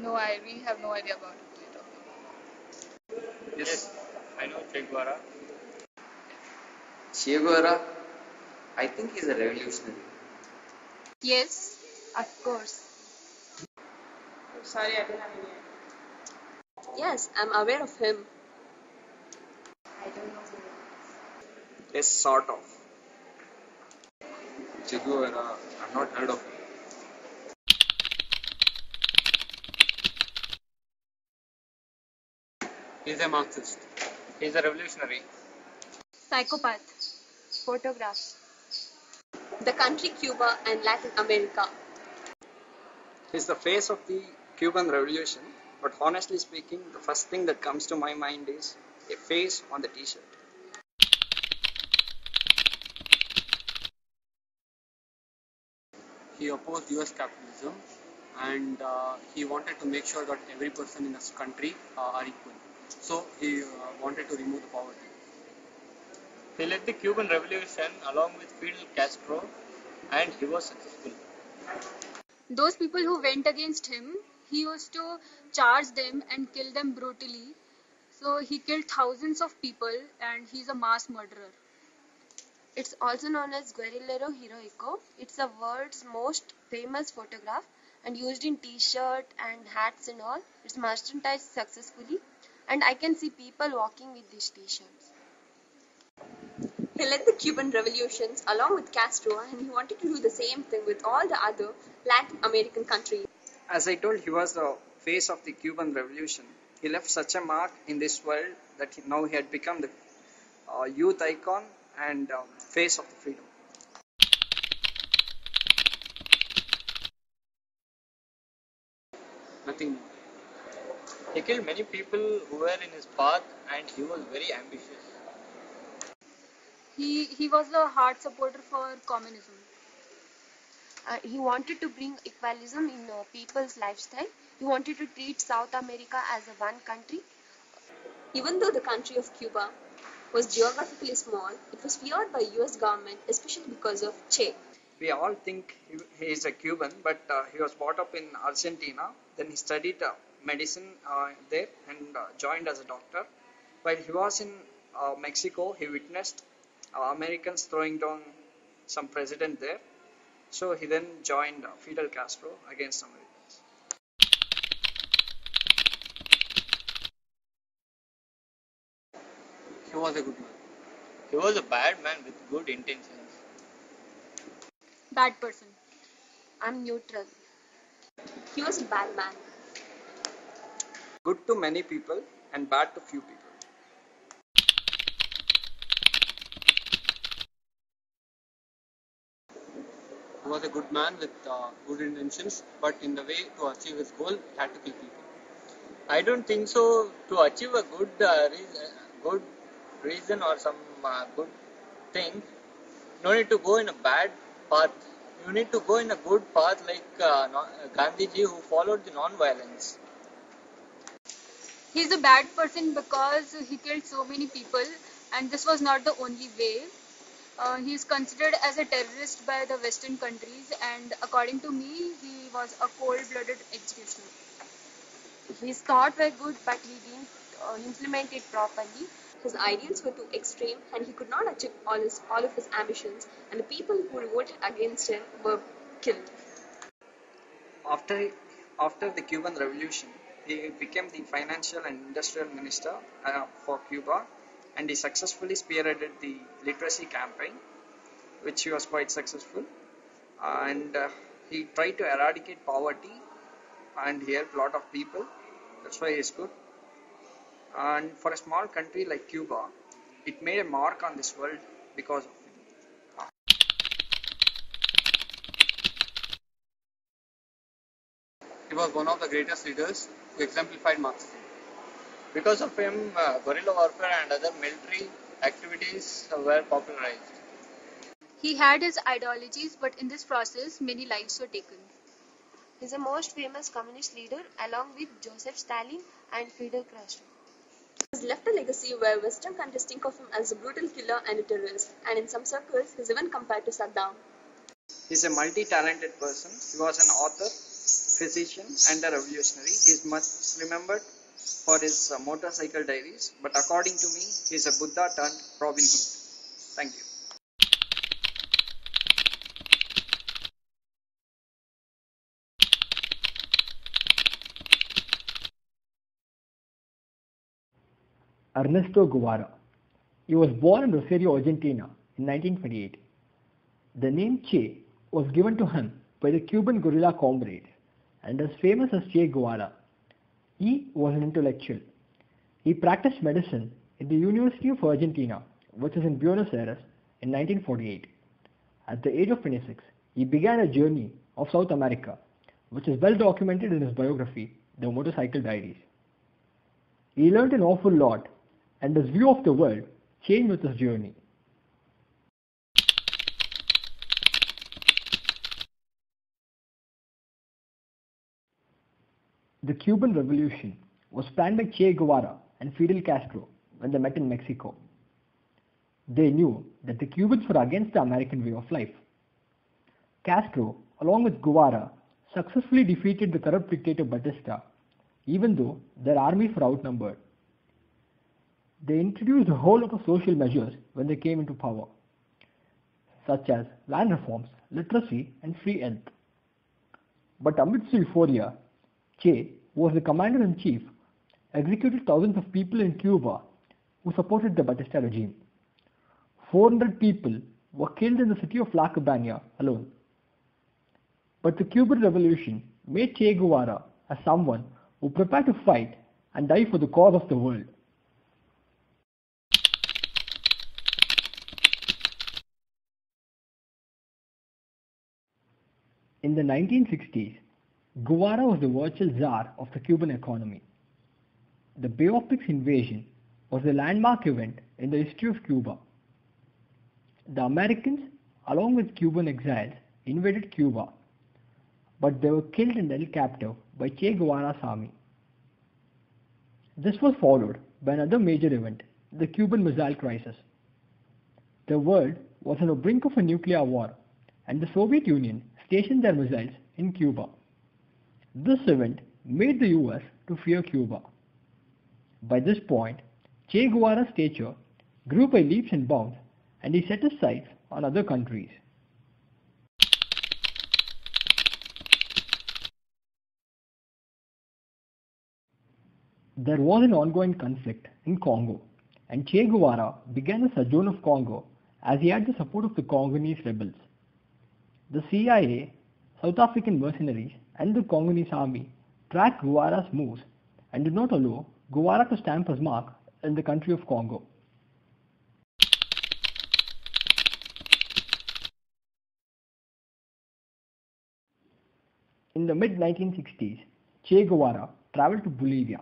No, I really have no idea about it. Yes, I know Che Guevara. Che Guevara, I think he's a revolutionary. Yes, of course. Sorry, I don't have any idea. Yes, I'm aware of him. I don't know who it is. Yes, sort of. Che Guevara, I've not heard of him. He's a Marxist. He's a revolutionary. Psychopath. Photographs. The country Cuba and Latin America. He's the face of the Cuban Revolution, but honestly speaking, the first thing that comes to my mind is a face on the t-shirt. He opposed US capitalism and he wanted to make sure that every person in his country are equal. So he wanted to remove the poverty. He led the Cuban Revolution along with Fidel Castro and he was successful. Those people who went against him, he used to charge them and kill them brutally. So he killed thousands of people and he's a mass murderer. It's also known as Guerrillero Heroico. It's the world's most famous photograph and used in t-shirt and hats and all. It's merchandised successfully and I can see people walking with these t-shirts. He led the Cuban revolutions along with Castro and he wanted to do the same thing with all the other Latin American countries. As I told, he was the face of the Cuban Revolution. He left such a mark in this world that now he had become the youth icon and face of the freedom. Nothing more. He killed many people who were in his path and he was very ambitious. He was a hard supporter for communism. He wanted to bring equalism in people's lifestyle. He wanted to treat South America as a one country. Even though the country of Cuba was geographically small, it was feared by US government, especially because of Che. We all think he is a Cuban, but he was brought up in Argentina. Then he studied medicine there and joined as a doctor. While he was in Mexico, he witnessed Americans throwing down some president there. So he then joined Fidel Castro against Americans. He was a good man. He was a bad man with good intentions. Bad person. I'm neutral. He was a bad man. Good to many people and bad to few people. He was a good man with good intentions, but in the way to achieve his goal, he had to kill people. I don't think so. To achieve a good reason or some good thing, no need to go in a bad path. You need to go in a good path like Gandhiji, who followed the non-violence. He's a bad person because he killed so many people and this was not the only way. He is considered as a terrorist by the Western countries and according to me, he was a cold-blooded executioner. His thoughts were good, but he didn't implement it properly. His ideals were too extreme and he could not achieve all of his ambitions, and the people who revolted against him were killed. After the Cuban Revolution, he became the financial and industrial minister for Cuba, and he successfully spearheaded the literacy campaign, which he was quite successful. And he tried to eradicate poverty, and he helped a lot of people. That's why he is good. And for a small country like Cuba, it made a mark on this world because of him. He was one of the greatest leaders who exemplified Marxism. Because of him, guerrilla warfare and other military activities were popularized. He had his ideologies, but in this process, many lives were taken. He is the most famous communist leader along with Joseph Stalin and Fidel Castro. He has left a legacy where Western countries think of him as a brutal killer and a terrorist, and in some circles, he is even compared to Saddam. He's a multi-talented person. He was an author, physician and a revolutionary. He is much remembered for his motorcycle diaries, but according to me, he is a Buddha turned Robin Hood. Thank you. Ernesto Guevara. He was born in Rosario, Argentina in 1928. The name Che was given to him by the Cuban guerrilla comrades and is famous as Che Guevara. He was an intellectual. He practiced medicine in the University of Argentina, which is in Buenos Aires, in 1948. At the age of 26, he began a journey of South America, which is well documented in his biography, The Motorcycle Diaries. He learned an awful lot, and his view of the world changed with his journey. The Cuban Revolution was planned by Che Guevara and Fidel Castro when they met in Mexico. They knew that the Cubans were against the American way of life. Castro, along with Guevara, successfully defeated the corrupt dictator Batista, even though their armies were outnumbered. They introduced a whole lot of social measures when they came into power, such as land reforms, literacy, and free health. But amidst the euphoria, Che, who was the commander-in-chief, executed thousands of people in Cuba who supported the Batista regime. 400 people were killed in the city of La Habana alone. But the Cuban Revolution made Che Guevara as someone who prepared to fight and die for the cause of the world. In the 1960s, Guevara was the virtual czar of the Cuban economy. The Bay of Pigs invasion was a landmark event in the history of Cuba. The Americans, along with Cuban exiles, invaded Cuba, but they were killed and held captive by Che Guevara's army. This was followed by another major event, the Cuban Missile Crisis. The world was on the brink of a nuclear war, and the Soviet Union stationed their missiles in Cuba. This event made the US to fear Cuba. By this point, Che Guevara's stature grew by leaps and bounds, and he set his sights on other countries. There was an ongoing conflict in Congo, and Che Guevara began a sojourn of Congo as he had the support of the Congolese rebels. The CIA, South African mercenaries, and the Congolese army tracked Guevara's moves and did not allow Guevara to stamp his mark in the country of Congo. In the mid-1960s, Che Guevara traveled to Bolivia,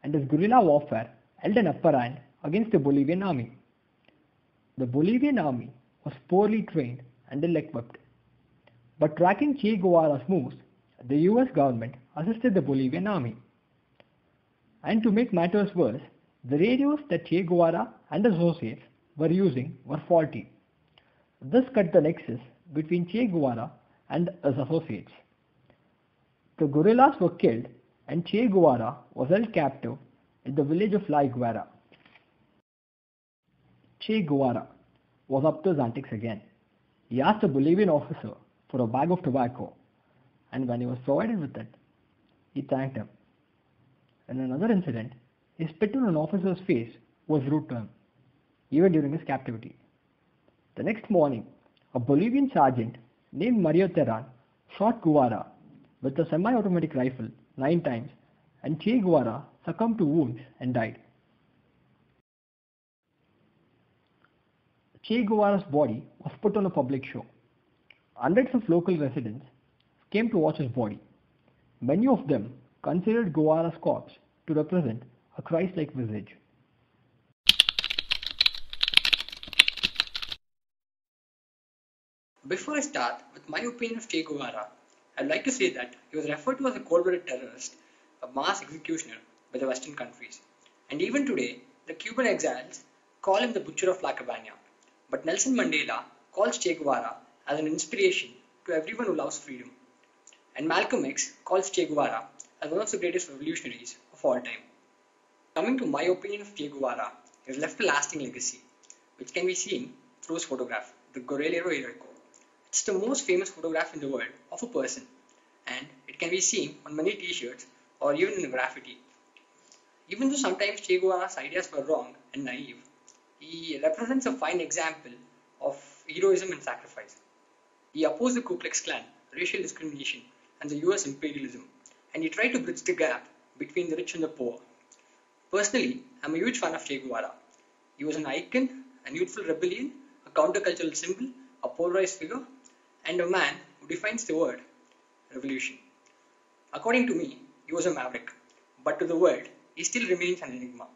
and his guerrilla warfare held an upper hand against the Bolivian army. The Bolivian army was poorly trained and ill-equipped. But tracking Che Guevara's moves, the US government assisted the Bolivian army. And to make matters worse, the radios that Che Guevara and his associates were using were faulty. This cut the nexus between Che Guevara and his associates. The guerrillas were killed and Che Guevara was held captive in the village of La Guevara. Che Guevara was up to his antics again. He asked a Bolivian officer for a bag of tobacco, and when he was provided with it, he thanked him. In another incident, he spit on an officer's face who was rude to him, even during his captivity. The next morning, a Bolivian sergeant named Mario Terran shot Guevara with a semi-automatic rifle 9 times, and Che Guevara succumbed to wounds and died. Che Guevara's body was put on a public show. Hundreds of local residents came to watch his body. Many of them considered Guevara's corpse to represent a Christ-like visage. Before I start with my opinion of Che Guevara, I'd like to say that he was referred to as a cold-blooded terrorist, a mass executioner by the Western countries. And even today, the Cuban exiles call him the Butcher of La Habana. But Nelson Mandela calls Che Guevara as an inspiration to everyone who loves freedom. and Malcolm X calls Che Guevara as one of the greatest revolutionaries of all time. Coming to my opinion of Che Guevara, he has left a lasting legacy, which can be seen through his photograph, the Guerrillero Heroico. It's the most famous photograph in the world of a person, and it can be seen on many t-shirts or even in graffiti. Even though sometimes Che Guevara's ideas were wrong and naive, he represents a fine example of heroism and sacrifice. He opposed the Ku Klux Klan, racial discrimination, and the US imperialism, and he tried to bridge the gap between the rich and the poor. Personally, I'm a huge fan of Che Guevara. He was an icon, a youthful rebellion, a countercultural symbol, a polarized figure, and a man who defines the word revolution. According to me, he was a maverick, but to the world, he still remains an enigma.